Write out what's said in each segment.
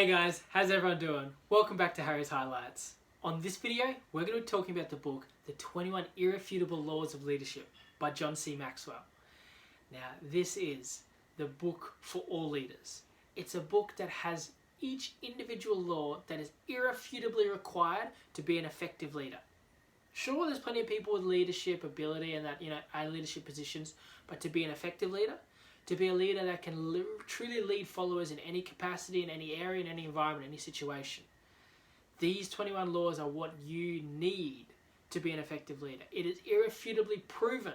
Hey guys, how's everyone doing? Welcome back to Harry's Highlights. On this video, we're going to be talking about the book, The 21 Irrefutable Laws of Leadership by John C. Maxwell. Now, this is the book for all leaders. It's a book that has each individual law that is irrefutably required to be an effective leader. Sure, there's plenty of people with leadership ability and that, are leadership positions, but to be an effective leader, to be a leader that can truly lead followers in any capacity, in any area, in any environment, any situation. These 21 laws are what you need to be an effective leader. It is irrefutably proven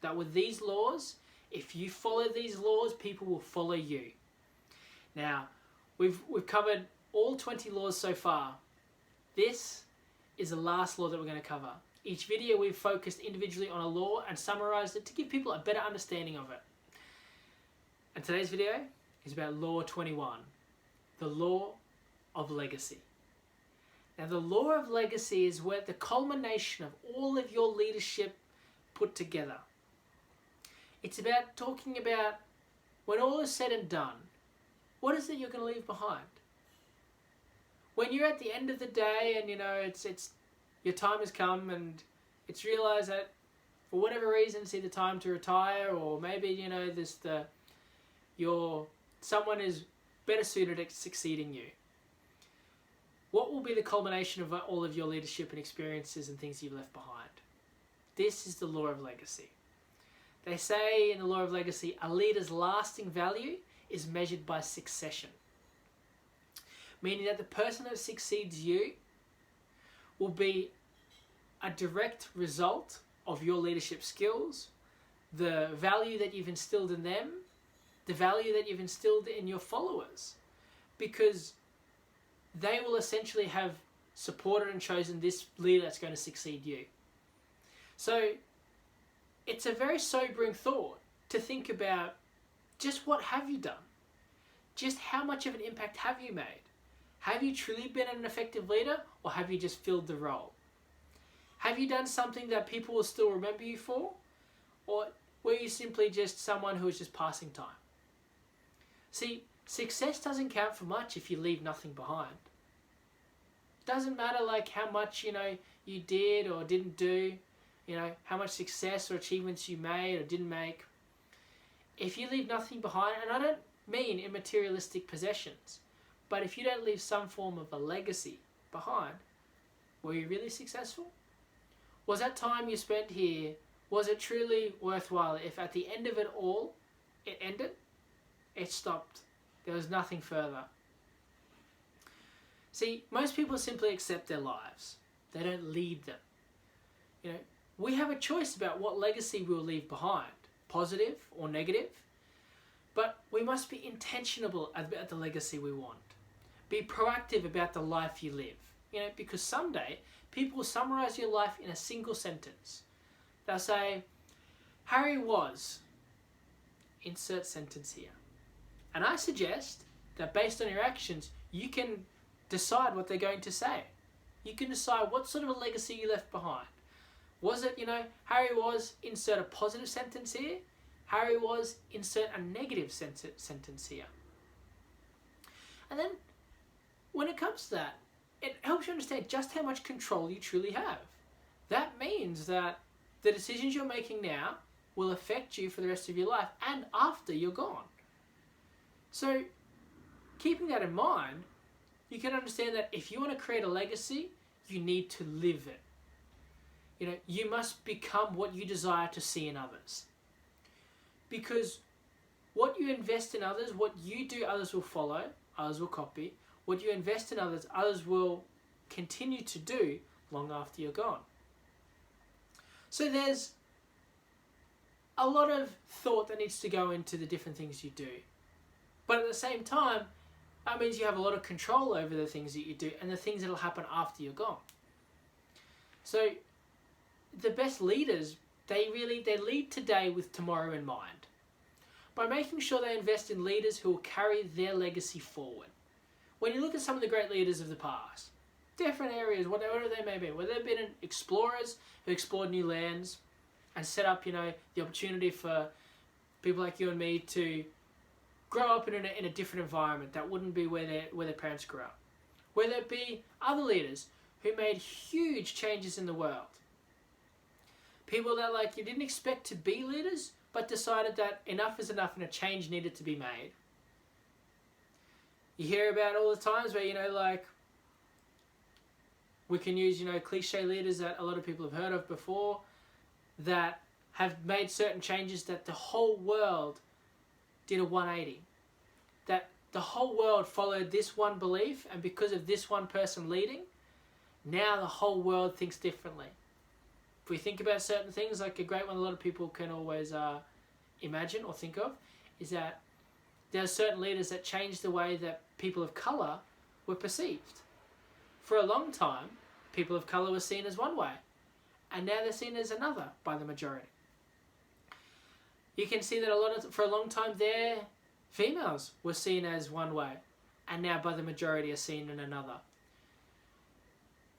that with these laws, if you follow these laws, people will follow you. Now, we've covered all 20 laws so far. This is the last law that we're going to cover. Each video we've focused individually on a law and summarized it to give people a better understanding of it. And today's video is about Law 21, the Law of Legacy. Now, the Law of Legacy is where the culmination of all of your leadership put together. It's about talking about when all is said and done, what is it you're going to leave behind? When you're at the end of the day and it's your time has come and it's realized that for whatever reason it's either time to retire or maybe someone is better suited at succeeding you. What will be the culmination of all of your leadership and experiences and things you've left behind? This is the law of legacy. They say in the law of legacy, a leader's lasting value is measured by succession. Meaning that the person that succeeds you will be a direct result of your leadership skills, the value that you've instilled in them, the value that you've instilled in your followers, because they will essentially have supported and chosen this leader that's going to succeed you. So it's a very sobering thought to think about just what have you done? Just how much of an impact have you made? Have you truly been an effective leader, or have you just filled the role? Have you done something that people will still remember you for, or were you simply just someone who was just passing time? See, success doesn't count for much if you leave nothing behind. It doesn't matter how much, you did or didn't do, how much success or achievements you made or didn't make. If you leave nothing behind, and I don't mean in materialistic possessions, but if you don't leave some form of a legacy behind, were you really successful? Was that time you spent here, was it truly worthwhile if at the end of it all, it ended? It stopped. There was nothing further. See, most people simply accept their lives. They don't lead them. We have a choice about what legacy we'll leave behind, positive or negative, but we must be intentional about the legacy we want. Be proactive about the life you live. Because someday people will summarize your life in a single sentence. They'll say, Harry was, insert sentence here. And I suggest that based on your actions, you can decide what they're going to say. You can decide what sort of a legacy you left behind. Was it, Harry was, insert a positive sentence here. Harry was, insert a negative sentence here. And then, when it comes to that, it helps you understand just how much control you truly have. That means that the decisions you're making now will affect you for the rest of your life and after you're gone. So, keeping that in mind, you can understand that if you want to create a legacy, you need to live it. You must become what you desire to see in others. Because what you invest in others, what you do, others will follow, others will copy. What you invest in others, others will continue to do long after you're gone. So there's a lot of thought that needs to go into the different things you do. But at the same time, that means you have a lot of control over the things that you do and the things that will happen after you're gone. So the best leaders, they lead today with tomorrow in mind, by making sure they invest in leaders who will carry their legacy forward. When you look at some of the great leaders of the past, different areas, whatever they may be, whether they've been explorers who explored new lands and set up, the opportunity for people like you and me to grow up in a different environment that wouldn't be where their parents grew up. Whether it be other leaders who made huge changes in the world. People that like you didn't expect to be leaders, but decided that enough is enough and a change needed to be made. You hear about all the times where, like, we can use, cliche leaders that a lot of people have heard of before that have made certain changes that the whole world did a 180. That the whole world followed this one belief, and because of this one person leading, now the whole world thinks differently. If we think about certain things, like a great one a lot of people can always imagine or think of, is that there are certain leaders that changed the way that people of colour were perceived. For a long time, people of colour were seen as one way, and now they're seen as another by the majority. You can see that for a long time there, females were seen as one way, and now by the majority are seen in another.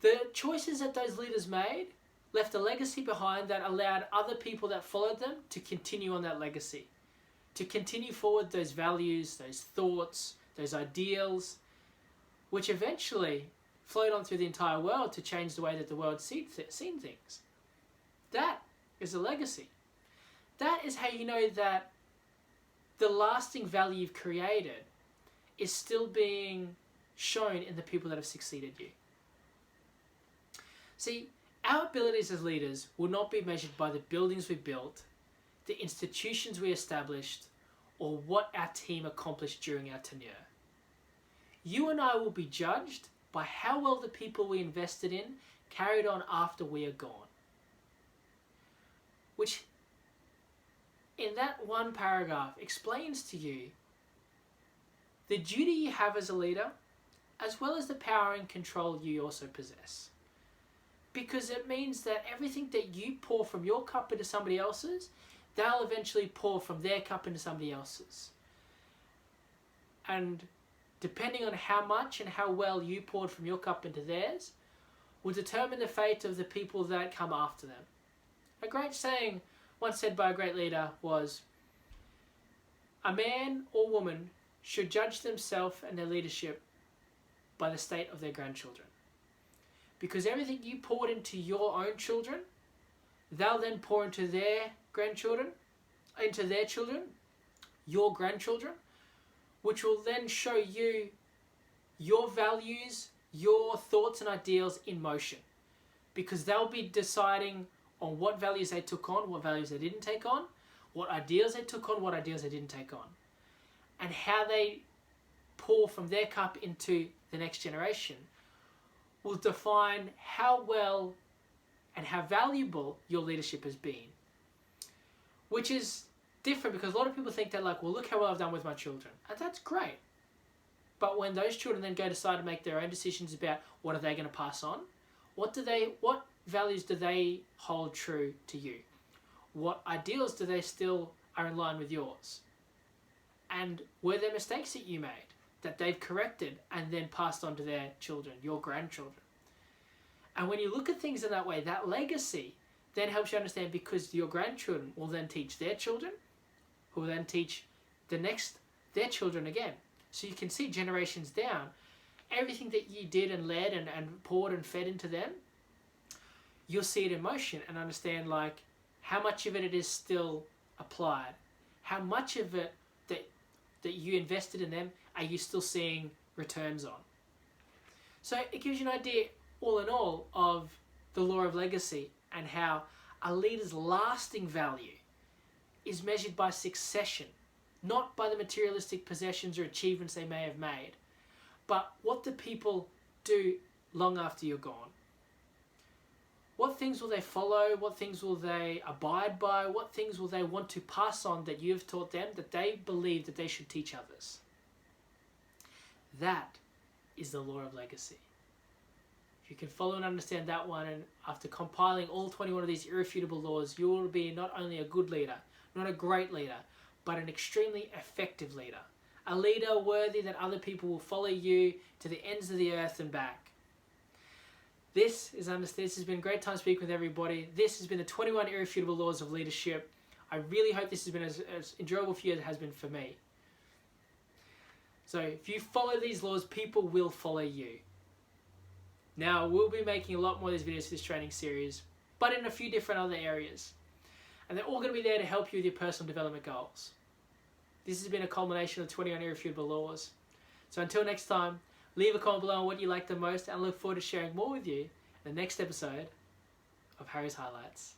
The choices that those leaders made left a legacy behind that allowed other people that followed them to continue on that legacy, to continue forward those values, those thoughts, those ideals, which eventually flowed on through the entire world to change the way that the world seen things. That is a legacy. That is how you know that the lasting value you've created is still being shown in the people that have succeeded you. See, our abilities as leaders will not be measured by the buildings we built, the institutions we established, or what our team accomplished during our tenure. You and I will be judged by how well the people we invested in carried on after we are gone. Which, in that one paragraph, explains to you the duty you have as a leader, as well as the power and control you also possess. Because it means that everything that you pour from your cup into somebody else's, they'll eventually pour from their cup into somebody else's. And depending on how much and how well you poured from your cup into theirs, will determine the fate of the people that come after them. A great saying once said by a great leader was, "A man or woman should judge themselves and their leadership by the state of their grandchildren." Because everything you poured into your own children, they'll then pour into their grandchildren, into their children, your grandchildren, which will then show you your values, your thoughts and ideals in motion. Because they'll be deciding on what values they took on, what values they didn't take on, what ideals they took on, what ideals they didn't take on, and how they pour from their cup into the next generation will define how well and how valuable your leadership has been. Which is different because a lot of people think that, like, well, look how well I've done with my children. And that's great. But when those children then go decide to make their own decisions about what are they going to pass on, what values do they hold true to you? What ideals do they still are in line with yours? And were there mistakes that you made that they've corrected and then passed on to their children, your grandchildren? And when you look at things in that way, that legacy then helps you understand, because your grandchildren will then teach their children, who will then teach their children again. So you can see generations down, everything that you did and led and poured and fed into them, you'll see it in motion and understand, like, how much of it is still applied, how much of it that you invested in them are you still seeing returns on. So it gives you an idea, all in all, of the law of legacy and how a leader's lasting value is measured by succession, not by the materialistic possessions or achievements they may have made, but what do people do long after you're gone? What things will they follow? What things will they abide by? What things will they want to pass on that you've taught them, that they believe that they should teach others? That is the law of legacy. If you can follow and understand that one, and after compiling all 21 of these irrefutable laws, you will be not only a good leader, not a great leader, but an extremely effective leader. A leader worthy that other people will follow you to the ends of the earth and back. This has been a great time speaking with everybody. This has been the 21 irrefutable laws of leadership. I really hope this has been as enjoyable for you as it has been for me. So if you follow these laws, people will follow you. Now, we'll be making a lot more of these videos for this training series, but in a few different other areas. And they're all going to be there to help you with your personal development goals. This has been a culmination of 21 irrefutable laws. So until next time, leave a comment below on what you like the most, and I look forward to sharing more with you in the next episode of Harry's Highlights.